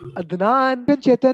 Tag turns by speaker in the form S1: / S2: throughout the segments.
S1: अदनान, चेतन,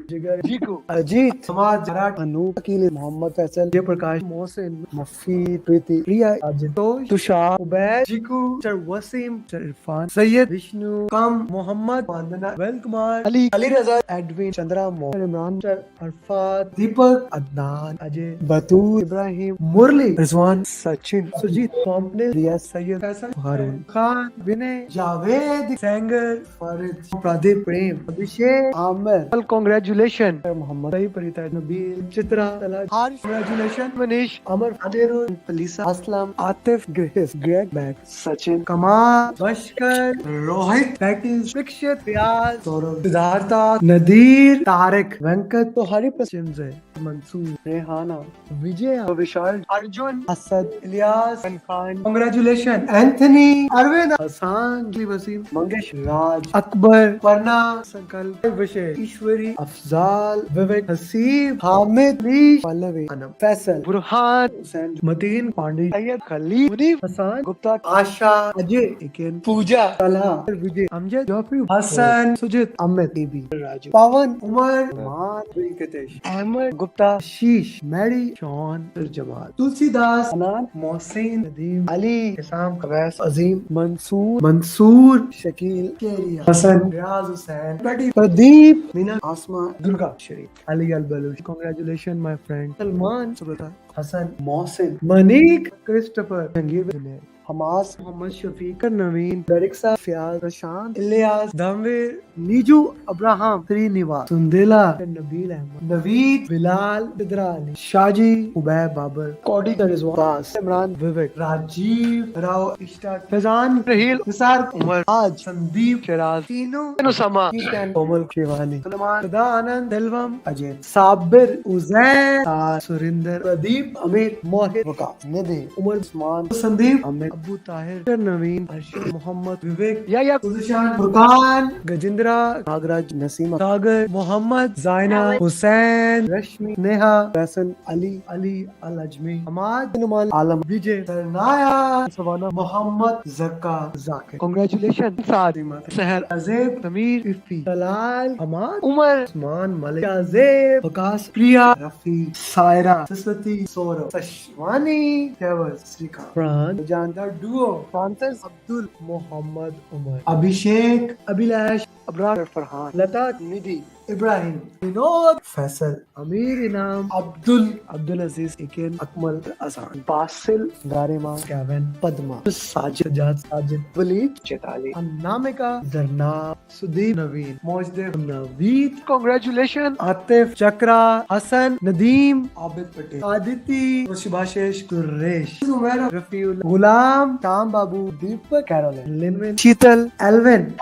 S1: जिगर, जीकू, अजीत, समाज, मराठ, अनूप, अकील, मोहम्मद फैसल, जयप्रकाश, मोहसिन, मफी, प्रीति, प्रिया, आजितोष, Tushar, Ubaid, जीकू, sir Wasim, sir Irfan, Syed, Vishnu, कम, मोहम्मद, वंदना, well Kumar, Ali, Ali रजा, Edwin, Chandra, Mohammad Imran, sir Arfat, दीपक, अदनान, अजय, बतूर, इब्राहिम, मुरली, Rizwan, Sachin, Sujit, complex, रिया, सैयद, फैसल, हारून खान, विनय, जावेद, सेंगर, फारिद, प्रदीप, प्रेम, अभिषेक, Aamir, congratulation, Mohammad, सही, परिता, नबील, चित्रा, तलाश, Haris, congratulation, Manish, Amar, Aniruddh, Palisa, Aslam, Atif, Grace, Greg, बैक, सचिन, कमाल, बशकर, रोहित, पैटिस, शिक्षित, रियाज, सौरभ, सिद्धार्था, नदीर, तारिक, वेंकट, तो हरी प्रसिम से मंसूर, रेहाना, विजय, विशाल, अर्जुन, असद, इलियास, खान, कांग्रेचुलेशन, एंथनी, अरविंद, हसान, वसीम, मंगेश, राज, अकबर, वरना, संकल्प, विषय, ईश्वरी, अफजाल, विवेक, हसीब, हामिद, लीश, पल्लवी, अनम, फैसल, बुरहान, हुसैन, मतीन, पांडे, सैयद, खलील, मुनीफ, हसान, गुप्ता, आशा, अजय, इकेन, पूजा, तलहा, विजय, अमजद, जाफरी, हसन, सुजित, अमित, बीबी, राजू, पवन, उमर, मान, वेंकटेश, अहमद, गुप्ता, शीश, Mary, Shawn, Jamal, Tulsidas, अनान, Mohsin, Nadeem, Ali, इसाम, कवैस, Azeem, Mansoor, Shakeel, Kariya, Hasan, Riyaz Hussain, Pradeep, Meena, Asma, Durga, Sharif, Ali Al Baloch, congratulation my friend, Salman, Subrata, Hasan, Mohsin, Manik, Christopher, Jangir, Hamas, Mohammad Shafiq, Naveen, Dariksa, Fayaz, Prashant, Ilyas, Dhamvir, Neeju, Abraham, Srinivas, Sundela, Nabeel Ahmed, Naveed, Bilal, Idrani, Shaji, Ubaib, Babar, Kaudi, Rizwan, Imran, Vivek, Rajiv, Rao, Ishta, Faizan, Raheel, Nisar, Umar, आज, संदीप, शिराज, तीनों, नुसमा, कोमल, शिवानी, सलमान, सदा, आनंद, दिलवम, अजय, साबिर, उजैर, सुरिंदर, प्रदीप, अमीर, मोहित, वकास, निधि, उमर, उस्मान, संदीप, अमित, अबू ताहिर, नवीन, अर्शद, मोहम्मद, विवेक, या गुलशान, फुरकान, गजेंद्रा, नागराज, नसीमा, सागर, मोहम्मद, जायना, हुसैन, रश्मि, नेहा, फैसल, अली, अली, अल अजमी, हमाद, नुमान, आलम, विजय, सरनाया, सवाना, मोहम्मद, जक्का, जाकिर, कांग्रेचुलेशन, सादिमा, सहर, अजेब, समीर, इफ्ती, तलाल, हमाद, उमर, उस्मान, मलिक, अजेब, वकास, प्रिया, रफी, सायरा, सरस्वती, सौरभ, सशवानी, केवल, श्रीकांत, प्राण, जानदार डुओ, फ्रांसिस, अब्दुल, मोहम्मद, उमर, अभिषेक, अभिलाष, अबरार, फरहान, लता, निधि, इब्राहिम, विनोद, फैसल, अमीर, इनाम, अब्दुल, अब्दुल अजीज, इकेन, अकमल, अजान, बासिल, गारिमा, कैवन, पद्मा, साजिद, जाद, साजिद, वलीद, चेताली, अनामिका, जरनाब, सुदीप, नवीन, मोजदेव, नवीद, कांग्रेचुलेशन, आतिफ, चक्रा, हसन, नदीम, आबिद पटेल, आदिति, सुभाषेश, कुरेश, उमैर, रफीउल, गुलाम, शाम बाबू, दीपक, कैरोलिन, लिनविन, शीतल, एल्विन,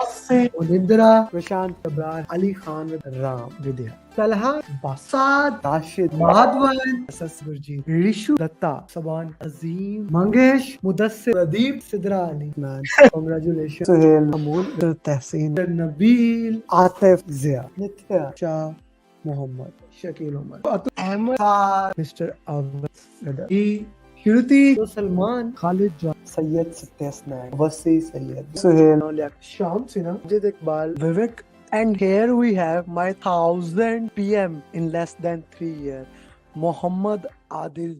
S1: उनिंद्रा, प्रशांत, अब्रार, अली खान, राम, विद्या, तलहा, बासाद, राशिद, माधवन, ससुरजी, ऋषु, दत्ता, सबान, अजीम, मंगेश, मुदस्सिर, प्रदीप, सिद्रा अली, कांग्रेचुलेशन, सुहेल, अमूल, तहसीन, नबील, आतिफ, जिया, नित्या, शाह, मोहम्मद, शकील, उमर, अहमद, मिस्टर अवध, श्रुति, सलमान, खालिद, सैयद, सत्यस्नैन, वसी, सैयद, सुहेल, शाम, सिन्हा, जिद इकबाल, विवेक. And here we have my 1000 PM in less than 3 years, Muhammad Adil.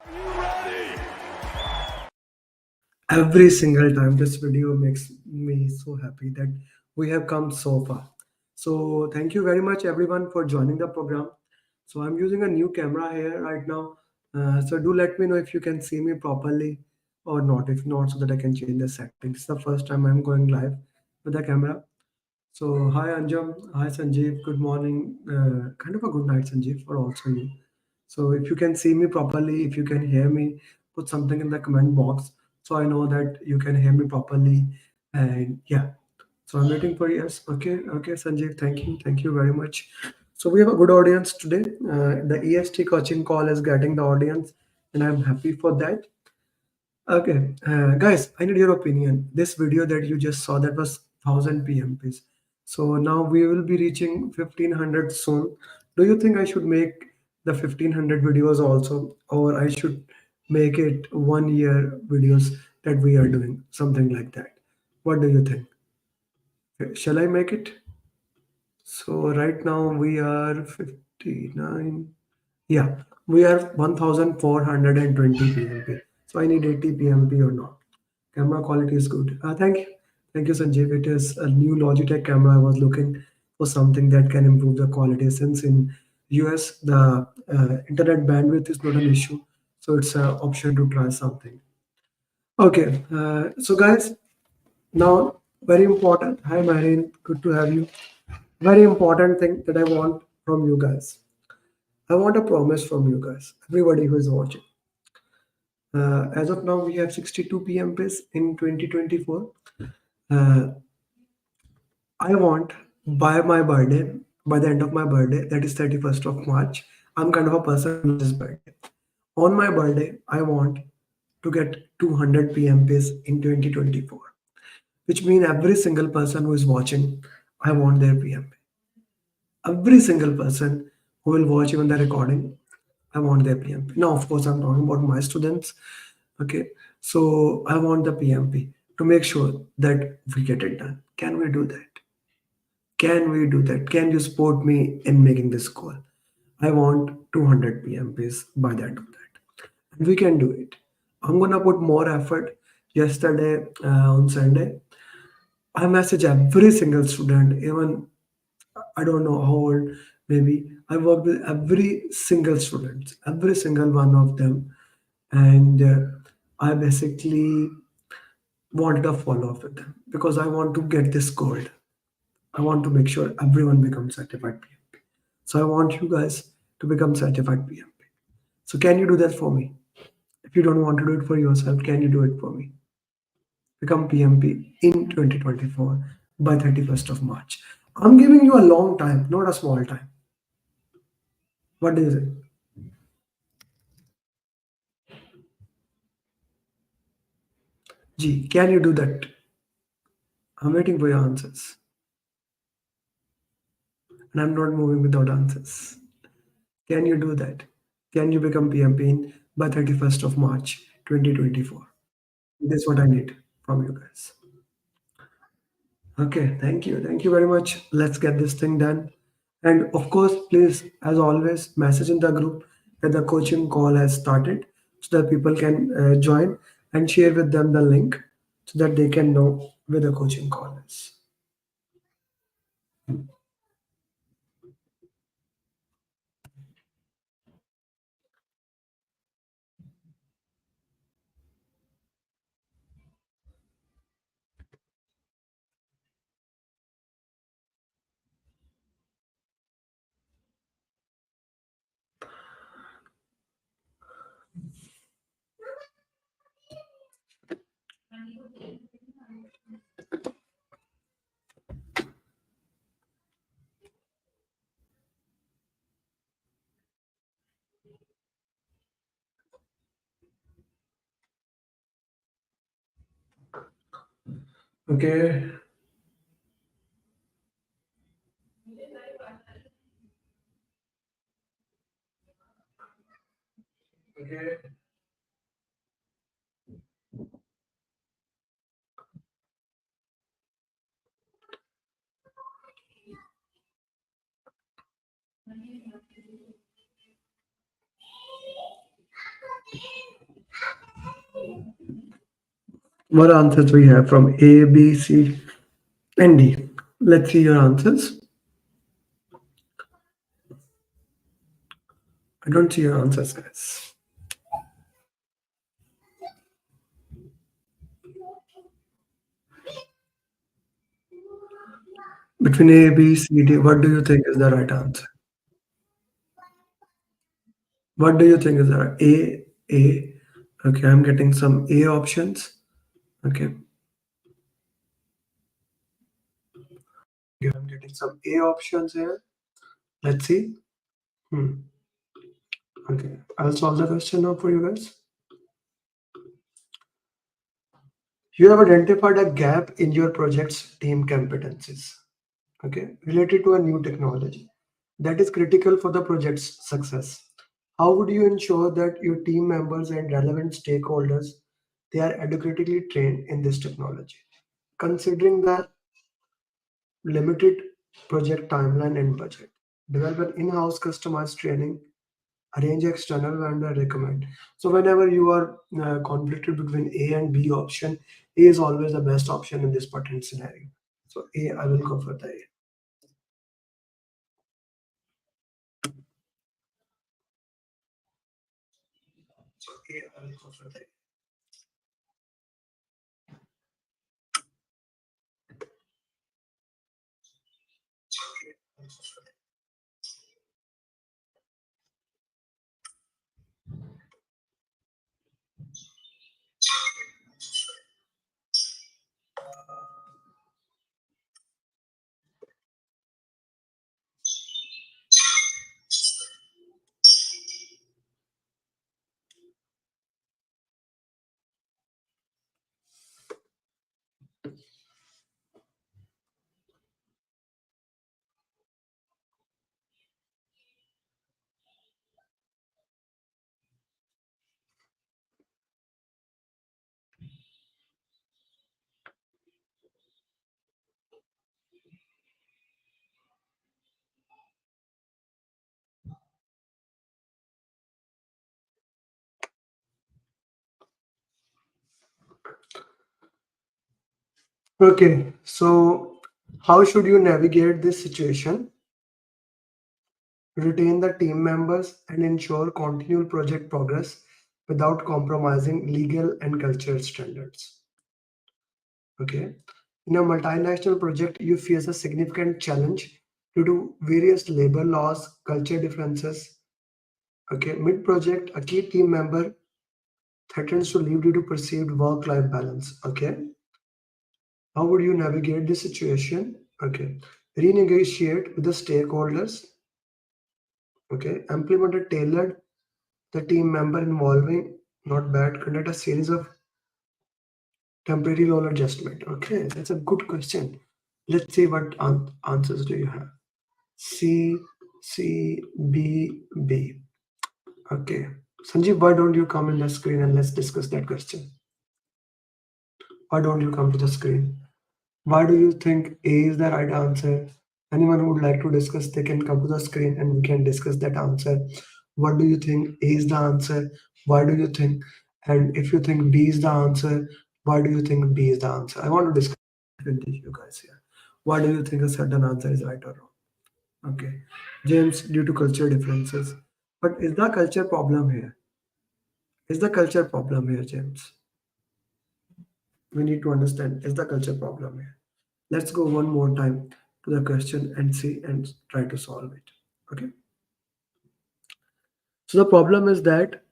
S2: Every single time this video makes me so happy that we have come so far. So thank you very much everyone for joining the program. So I'm using a new camera here right now. So do let me know if you can see me properly or not. If not, so that I can change the settings. It's the first time I'm going live with the camera. So hi Anjam, hi Sanjeev, good morning. Kind of a good night Sanjeev for also you. So if you can see me properly, if you can hear me, put something in the comment box so I know that you can hear me properly. And yeah, so I'm waiting for yes. Okay, Sanjeev, thank you very much. So we have a good audience today. The EST coaching call is getting the audience, and I'm happy for that. Okay, guys, I need your opinion. This video that you just saw that was 1000 PMPs. So now we will be reaching 1500 soon. Do you think I should make the 1500 videos also, or I should make it 1 year videos that we are doing, something like that? What do you think? Shall I make it? So right now we are 59. Yeah, we are 1420 PMP. So I need 80 PMP or not. Camera quality is good. Thank you. Thank you, Sanjeev. It is a new Logitech camera. I was looking for something that can improve the quality since in US the internet bandwidth is not an issue. So it's an option to try something. Okay. So guys, now very important. Hi Marine, good to have you. Very important thing that I want from you guys. I want a promise from you guys, everybody who is watching. As of now, we have 62 PMPs in 2024. Uh, I want by my birthday, by the end of my birthday, that is 31st of March, I'm kind of a person who loves his birthday. On my birthday, I want to get 200 PMPs in 2024, which means every single person who is watching, I want their PMP. Every single person who will watch even the recording, I want their PMP. Now, of course, I'm talking about my students. Okay, so I want the PMP to make sure that we get it done. Can we do that? Can we do that? Can you support me in making this goal? I want 200 PMPs by the end of that. And we can do it. I'm gonna put more effort. Yesterday on Sunday, I message every single student, even I don't know how old, maybe. I worked with every single student, every single one of them, and I basically wanted a follow up with them because I want to get this gold. I want to make sure everyone becomes certified PMP. So I want you guys to become certified PMP. So can you do that for me? If you don't want to do it for yourself, can you do it for me? Become PMP in 2024 by 31st of March. I'm giving you a long time, not a small time. What do you think? G, can you do that? I'm waiting for your answers. And I'm not moving without answers. Can you do that? Can you become PMP by 31st of March 2024? That's what I need from you guys. Okay, thank you. Thank you very much. Let's get this thing done. And of course, please, as always, message in the group that the coaching call has started so that people can join and share with them the link so that they can know where the coaching call is. Okay. Okay. What answers we have from A, B, C, and D? Let's see your answers. I don't see your answers, guys. Between A, B, C, D, what do you think is the right answer? What do you think is the right A, A? Okay, I'm getting some A options. Okay, I'm getting some A options here. Let's see. Hmm. Okay, I'll solve the question now for you guys. You have identified a gap in your project's team competencies, okay, related to a new technology that is critical for the project's success. How would you ensure that your team members and relevant stakeholders they are adequately trained in this technology, considering the limited project timeline and budget. Develop an in-house customized training, arrange external vendor, recommend. So whenever you are conflicted between A and B option, A is always the best option in this patent scenario. So A, I will go for the A. So A, I will go for the A. Okay, so how should you navigate this situation? Retain the team members and ensure continual project progress without compromising legal and cultural standards. Okay. In a multinational project, you face a significant challenge due to various labor laws, culture differences. Okay. Mid-project, a key team member threatens to leave due to perceived work-life balance. Okay. How would you navigate this situation? Okay. Renegotiate with the stakeholders. Okay. Implement a tailored the team member involving not bad. Conduct a series of temporary role adjustment. Okay, that's a good question. Let's see what answers do you have. C, C, B, B. Okay. Sanjeev, why don't you come in the screen and let's discuss that question? Why don't you come to the screen? Why do you think A is the right answer? Anyone who would like to discuss, they can come to the screen and we can discuss that answer. What do you think A is the answer? Why do you think? And if you think B is the answer, why do you think B is the answer? I want to discuss with you guys here. Why do you think a certain answer is right or wrong? Okay. James, due to culture differences. But is the culture problem here? Is the culture problem here, James? We need to understand, is the culture problem here? Let's go one more time to the question and see and try to solve it. Okay. So the problem is that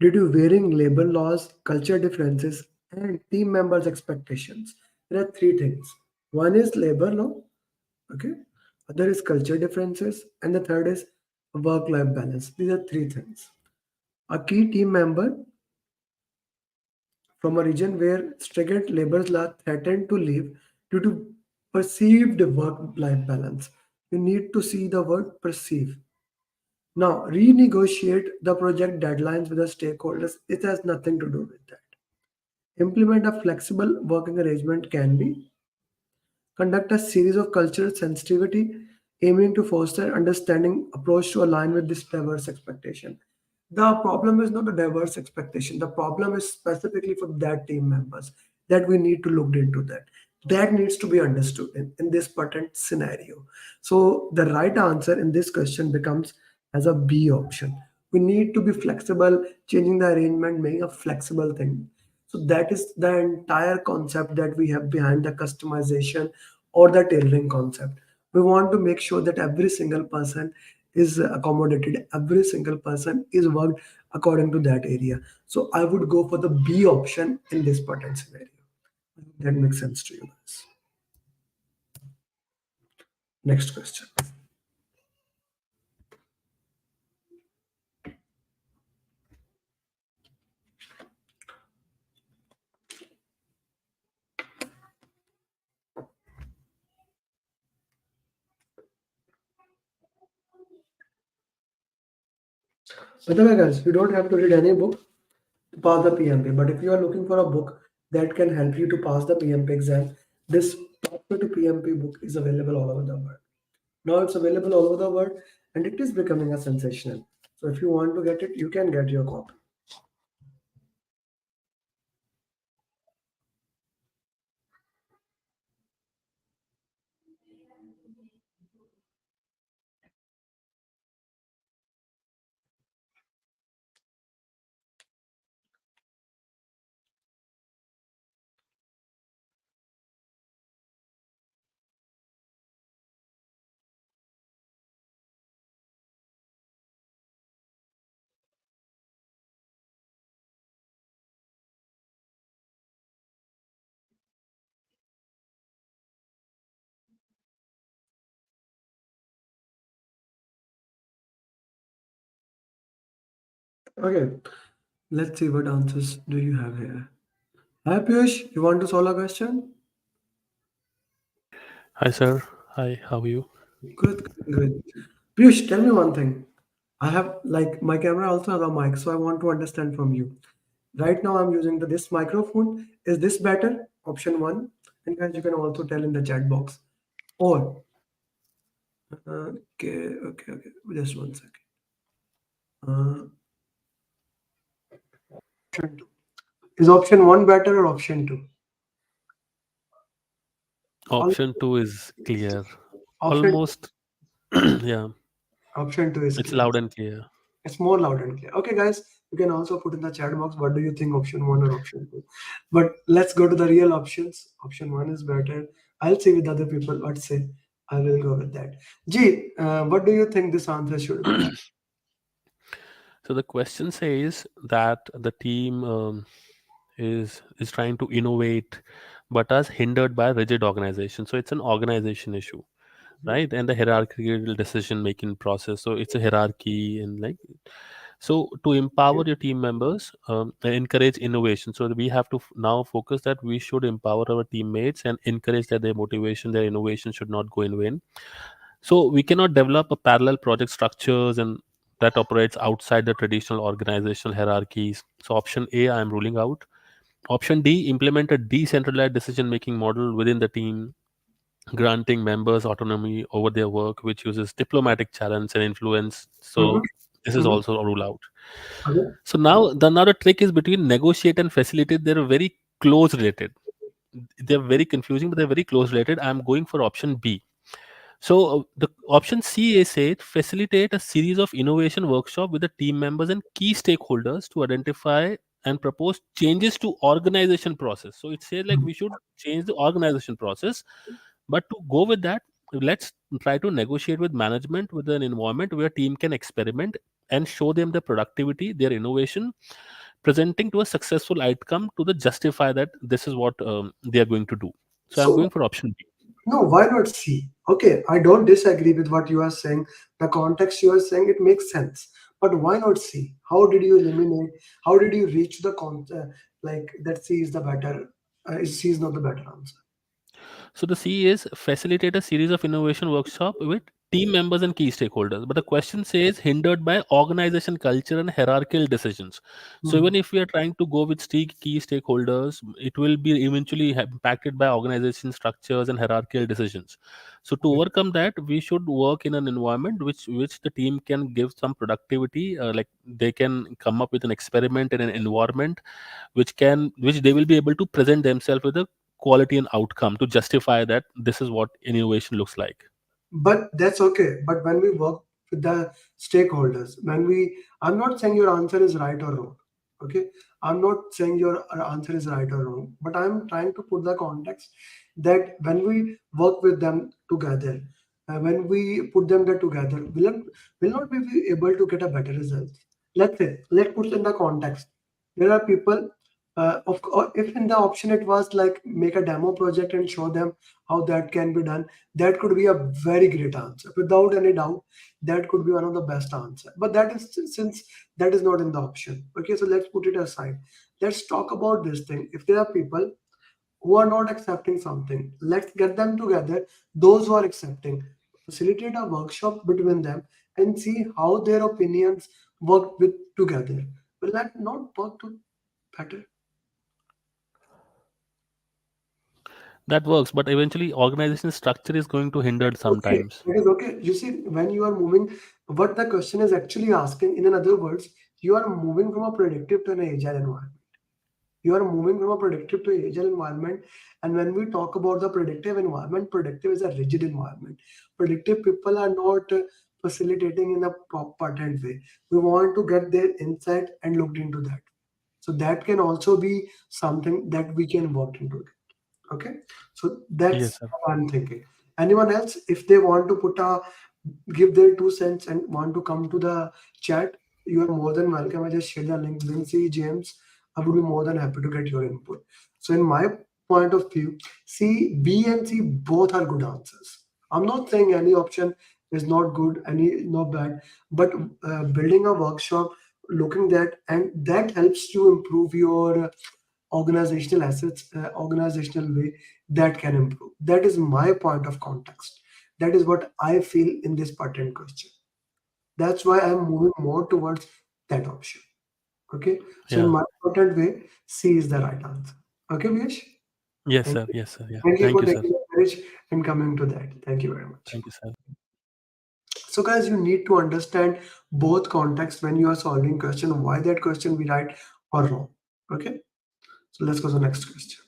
S2: due to varying labor laws, culture differences, and team members' expectations, there are three things. One is labor law, okay. Other is culture differences, and the third is work-life balance. These are three things. A key team member from a region where stringent labor law threatened to leave due to perceived work-life balance. You need to see the word perceive. Now, renegotiate the project deadlines with the stakeholders. It has nothing to do with that. Implement a flexible working arrangement can be conduct a series of cultural sensitivity aiming to foster understanding approach to align with this diverse expectation. The problem is not a diverse expectation. The problem is specifically for that team members that we need to look into that. That needs to be understood in this patent scenario. So the right answer in this question becomes as a B option. We need to be flexible, changing the arrangement, making a flexible thing. So that is the entire concept that we have behind the customization or the tailoring concept. We want to make sure that every single person is accommodated, every single person is worked according to that area. So I would go for the B option in this patent scenario. That makes sense to you guys. Next question. By the way, guys, you don't have to read any book to pass the PMP, but if you are looking for a book that can help you to pass the PMP exam, this Pathway to PMP book is available all over the world. Now it's available all over the world and it is becoming a sensational. So if you want to get it, you can get your copy. Okay, let's see what answers do you have here. Hi Piyush, you want to solve a question?
S3: Hi, sir. Hi, how are you?
S2: Good, good. Piyush, tell me one thing. I have like my camera also has a mic, so I want to understand from you. Right now I'm using this microphone. Is this better? Option one. And guys, you can also tell in the chat box. Or okay. Just one second. Uh, option two. Is option one better or option two? All
S3: Option two is clear.
S2: option
S3: Almost, yeah,
S2: option two is
S3: it's
S2: clear.
S3: loud and clear.
S2: It's more loud and clear. Okay, guys, you can also put in the chat box what do you think option one or option two. But let's go to the real options. Option one is better. I'll see with other people what say. I will go with that. G, what do you think this answer should be?
S3: So the question says that the team is trying to innovate, but is hindered by rigid organization. So it's an organization issue, right? And the hierarchical decision making process. So it's a hierarchy and like so to empower your team members, and encourage innovation. So we have to now focus that we should empower our teammates and encourage that their motivation, their innovation should not go in vain. So we cannot develop a parallel project structures and that operates outside the traditional organizational hierarchies. So option A, I am ruling out. Option D, implement a decentralized decision making model within the team, granting members autonomy over their work, which uses diplomatic challenge and influence.
S2: Mm-hmm.
S3: So this is
S2: Mm-hmm.
S3: also a rule out.
S2: Okay.
S3: So now the another trick is between negotiate and facilitate. They're very close related. They're very confusing, but they're very close related. I'm going for option B. So the option C is said facilitate a series of innovation workshop with the team members and key stakeholders to identify and propose changes to organization process. So it says like we should change the organization process, but to go with that, let's try to negotiate with management with an environment where team can experiment and show them the productivity, their innovation, presenting to a successful outcome to the justify that this is what they are going to do. So I'm
S2: So
S3: going for option B.
S2: no, why not C? Okay, I don't disagree with what you are saying. The context you are saying it makes sense. But why not C? How did you eliminate? How did you reach the like that C is the better? C is not the better answer.
S3: So the C is facilitate a series of innovation workshop with team members and key stakeholders. But the question says hindered by organization culture and hierarchical decisions. So
S2: Hmm.
S3: even if we are trying to go with key stakeholders, it will be eventually impacted by organization structures and hierarchical decisions. So to overcome that, we should work in an environment which the team can give some productivity, like they can come up with an experiment in an environment which they will be able to present themselves with a quality and outcome to justify that this is what innovation looks like.
S2: But that's okay. But when we work with the stakeholders, I'm not saying your answer is right or wrong. Okay, I'm not saying your answer is right or wrong, but I'm trying to put the context that when we work with them together, when we put them there together, will not we be able to get a better result? Let's say, let's put in the context. There are people. If in the option it was like make a demo project and show them how that can be done, that could be a very great answer without any doubt. That could be one of the best answer, but that is since that is not in the option. Okay, so let's put it aside. Let's talk about this thing. If there are people who are not accepting something, let's get them together. Those who are accepting, facilitate a workshop between them and see how their opinions work with together. Will that not work to better?
S3: that works, but eventually organization structure is going to hinder
S2: Okay,
S3: sometimes.
S2: it is okay. You see, when you are moving, what the question is actually asking, in other words, you are moving from a predictive to an agile environment. You are moving from a predictive to agile environment. And when we talk about the predictive environment, predictive is a rigid environment. Predictive people are not facilitating in a patterned way. We want to get their insight and looked into that. So that can also be something that we can work into it. Okay, so
S3: Yes,
S2: that's
S3: sir.
S2: how I'm thinking. Anyone else, if they want to put a give their 2 cents and want to come to the chat, you are more than welcome. I just share the link. Lindsay, James, I would be more than happy to get your input. So in my point of view, C, B and C both are good answers. I'm not saying any option is not good, any not bad, but building a workshop, looking that, and that helps you improve your organizational assets, organizational way, that can improve. That is my point of context. That is what I feel in this pattern question. That's why I'm moving more towards that option. Okay. So in
S3: Yeah.
S2: my important way, C is the right answer. Okay, Vish?
S3: Yes,
S2: Thank
S3: sir.
S2: you.
S3: Yes, sir. Yeah.
S2: Thank you
S3: Thank
S2: for
S3: you, sir.
S2: taking the courage and coming to that. Thank you very much.
S3: Thank you, sir.
S2: So guys, you need to understand both contexts when you are solving question, why that question be right or wrong. Okay. So let's go to the next question.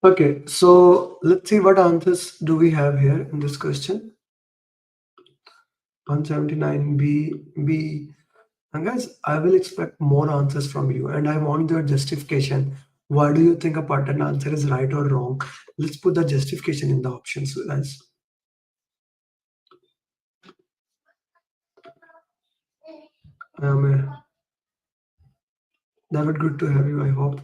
S2: Okay, so let's see what answers do we have here in this question. 179 B, B. And guys, I will expect more answers from you and I want your justification. Why do you think a pattern answer is right or wrong? Let's put the justification in the options, guys. Um, David, good to have you. I hope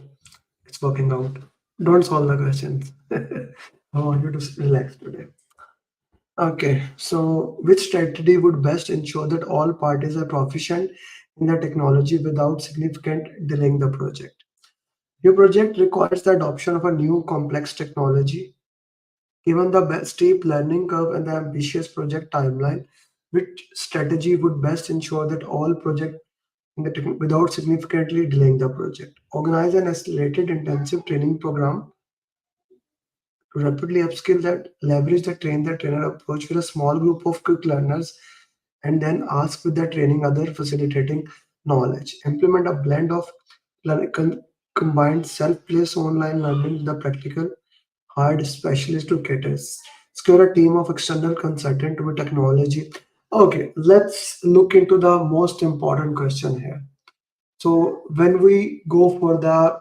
S2: it's working out. Don't solve the questions. I want you to relax today. Okay, so which strategy would best ensure that all parties are proficient in the technology without significant delaying the project? Your project requires the adoption of a new complex technology. Given the steep learning curve and the ambitious project timeline, which strategy would best ensure that all project in the without significantly delaying the project? Organize an accelerated intensive training program to rapidly upskill that, leverage the train the trainer approach with a small group of quick learners, and then ask with the training other facilitating knowledge. Implement a blend of combined self-paced online learning with the practical hard specialist to cater. Secure a team of external consultant with technology. Okay, let's look into the most important question here. So when we go for the,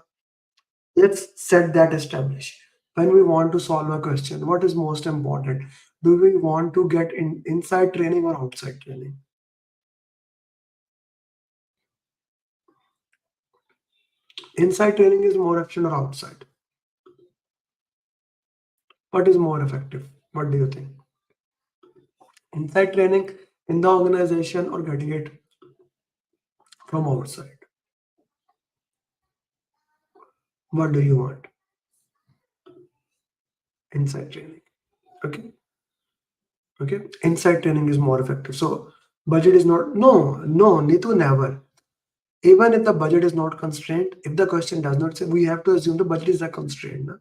S2: let's set that establish. When we want to solve a question, what is most important? Do we want to get inside training or outside training? Inside training is more efficient or outside? What is more effective? What do you think? Inside training in the organization or getting it from outside? What do you want? Inside training. Okay. Okay. Inside training is more effective. So budget is not, no, Nitu, never. Even if the budget is not constrained, if the question does not say, we have to assume the budget is a constraint. Na?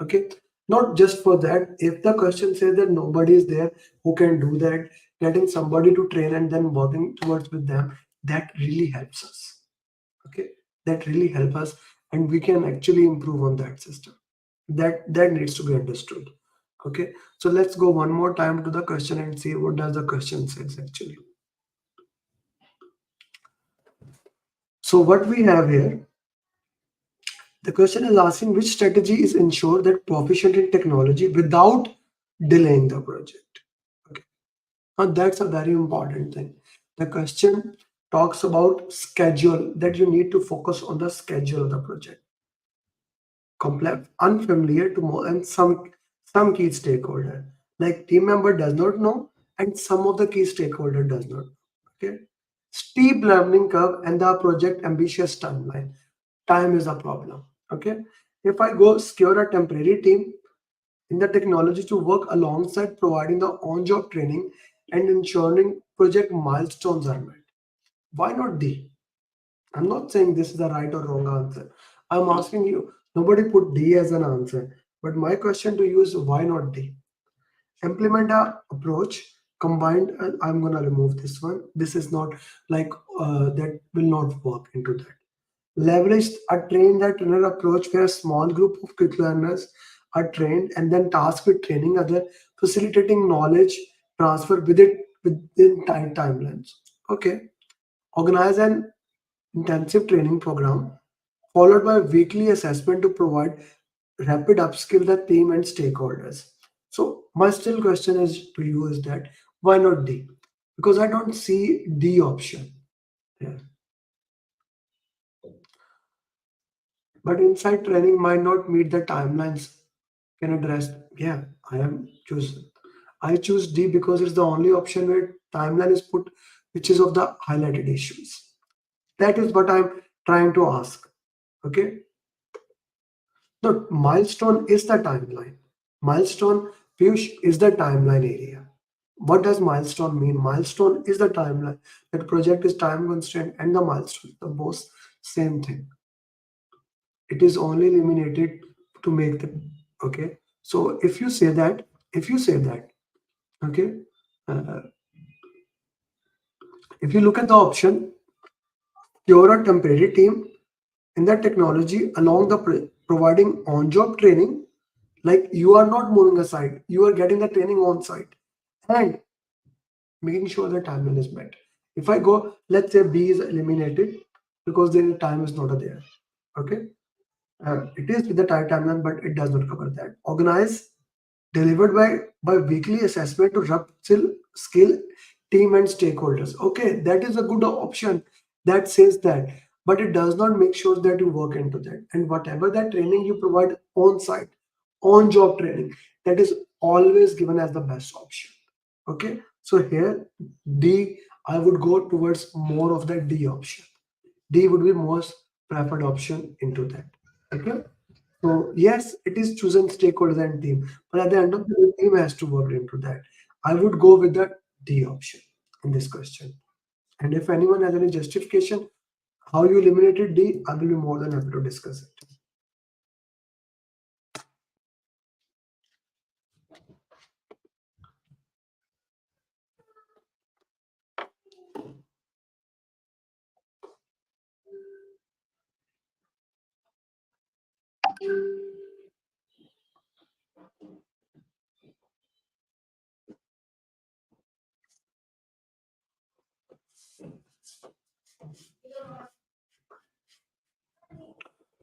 S2: Okay, not just for that. If the question says that nobody is there who can do that, getting somebody to train and then working towards with them, that really helps us. Okay, that really helps us, and we can actually improve on that system. That needs to be understood. Okay, so let's go one more time to the question and see what does the question says actually. So what we have here, the question is asking which strategy is ensure that proficient in technology without delaying the project. Okay, now that's a very important thing. The question talks about schedule, that you need to focus on the schedule of the project. Complex, unfamiliar to more, and some key stakeholder like team member does not know, and some of the key stakeholder does not. Okay, steep learning curve and the project ambitious timeline. Time is a problem. Okay, if I go secure a temporary team in the technology to work alongside providing the on-job training and ensuring project milestones are met. Why not D? I'm not saying this is the right or wrong answer. I'm asking you, nobody put D as an answer. But my question to you is why not D? Implement a approach combined, and I'm gonna remove this one. This is not like that will not work into that. Leverage a train that trainer approach where a small group of quick learners are trained and then tasked with training other, facilitating knowledge transfer within tight timelines. Okay. Organize an intensive training program followed by weekly assessment to provide rapid upskill the team and stakeholders. So my still question is to you is that why not D? Because I don't see D option here. But inside training might not meet the timelines can address. Yeah, I am choosing. I choose D because it's the only option where timeline is put, which is of the highlighted issues. That is what I'm trying to ask. Okay. No, milestone is the timeline. Milestone, Piyush, is the timeline area. What does milestone mean? Milestone is the timeline. That project is time constraint and the milestone, the both same thing. It is only eliminated to make the okay. So if you say that, okay, uh, if you look at the option, you're a temporary team in that technology along the providing on-job training, like you are not moving aside, you are getting the training on site and making sure the timeline is met. If I go, let's say B is eliminated because the time is not there. Okay, it is with the tight timeline, but it does not cover that. Organize delivered by weekly assessment to upskill skill team and stakeholders. Okay, that is a good option that says that, but it does not make sure that you work into that. And whatever that training you provide on site, on job training, that is always given as the best option. Okay, so here D, I would go towards more of the D option. D would be most preferred option into that. Okay. So yes, it is chosen stakeholders and team, but at the end of the day, team has to work into that. I would go with the D option in this question. And if anyone has any justification how you eliminated D, I will be more than happy to discuss it.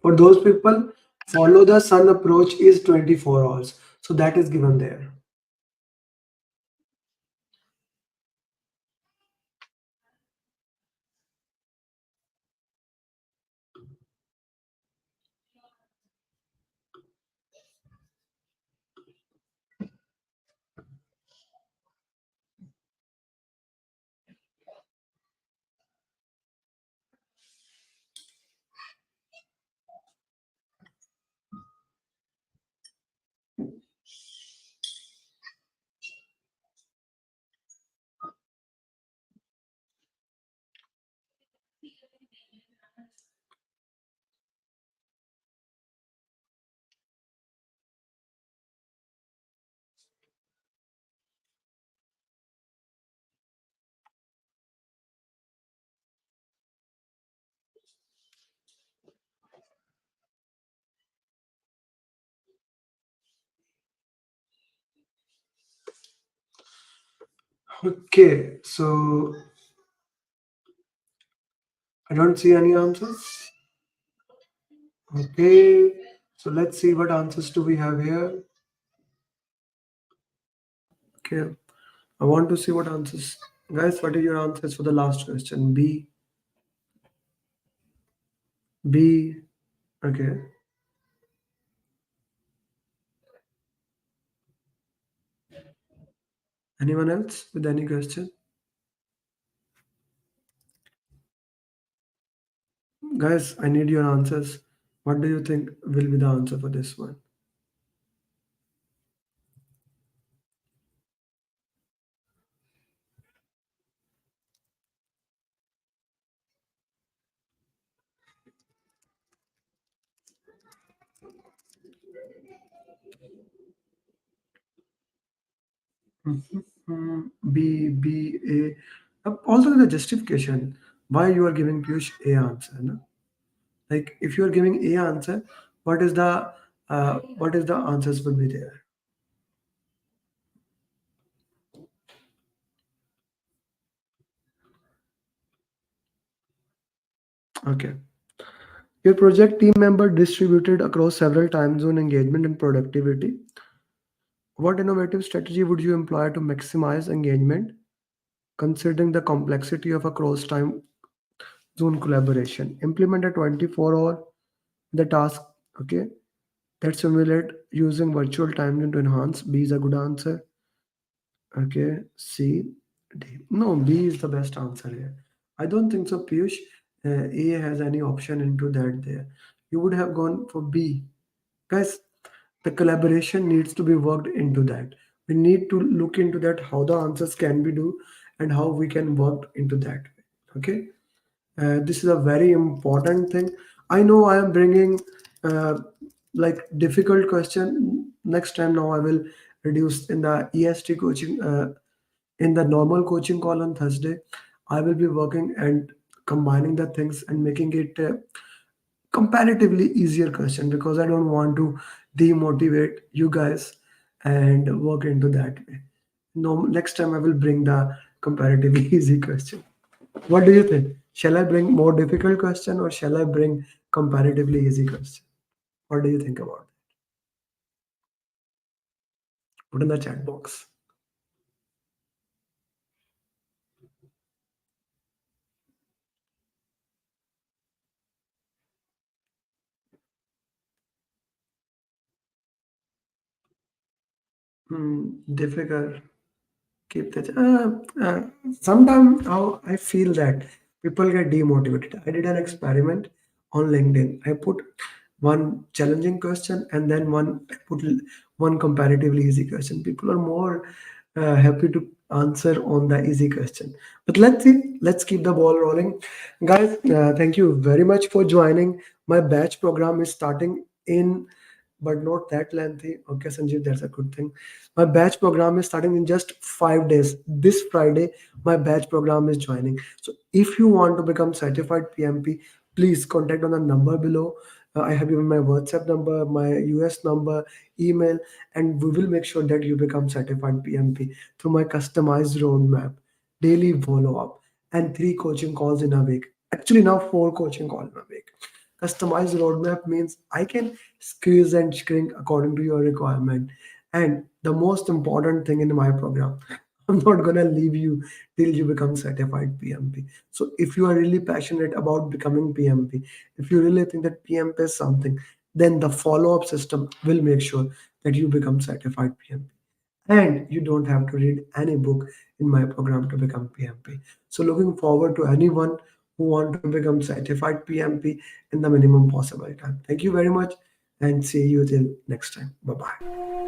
S2: For those people, follow the sun approach is 24 hours. So that is given there. Okay, so I don't see any answers. Okay, so let's see what answers do we have here. Okay, I want to see what answers. Guys, what are your answers for the last question? B, B, okay. Anyone else with any question? Guys, I need your answers. What do you think will be the answer for this one? B, B, A. Also the justification why you are giving Piyush A answer. No? Like if you are giving A answer, what is the answers would be there? Okay. Your project team member distributed across several time zone engagement and productivity. What innovative strategy would you employ to maximize engagement, considering the complexity of a cross time zone collaboration? Implement a 24-hour the task. Okay, that simulate using virtual time zone to enhance. B is a good answer. Okay, C, D. No, B is the best answer here. I don't think so, Piyush. A has any option into that there. You would have gone for B. Guys, the collaboration needs to be worked into that. We need to look into that, how the answers can be do and how we can work into that. Okay. This is a very important thing. I know I am bringing uh, like difficult question next time. Now I will reduce in the EST coaching in the normal coaching call on Thursday. I will be working and combining the things and making it comparatively easier question because I don't want to demotivate you guys and work into that way. No, next time I will bring the comparatively easy question. What do you think? Shall I bring more difficult question or shall I bring comparatively easy question? What do you think about it? Put in the chat box. Difficult. Keep the sometimes how I feel that people get demotivated. I did an experiment on LinkedIn. I put one challenging question and then one comparatively easy question. People are more happy to answer on the easy question. But let's see. Let's keep the ball rolling, guys. Thank you very much for joining. My batch program is starting in but not that lengthy. Okay, Sanjeev, that's a good thing. My batch program is starting in just 5 days. This Friday, my batch program is joining. So if you want to become certified PMP, please contact on the number below. I have given my WhatsApp number, my US number, email, and we will make sure that you become certified PMP through my customized roadmap, daily follow up, and 3 coaching calls in a week. Actually, now 4 coaching calls in a week. Customized roadmap means I can squeeze and shrink according to your requirement. And the most important thing in my program, I'm not gonna leave you till you become certified PMP. So if you are really passionate about becoming PMP, if you really think that PMP is something, then the follow-up system will make sure that you become certified PMP. And you don't have to read any book in my program to become PMP. So looking forward to anyone who want to become certified PMP in the minimum possible time. Thank you very much and see you till next time. Bye bye.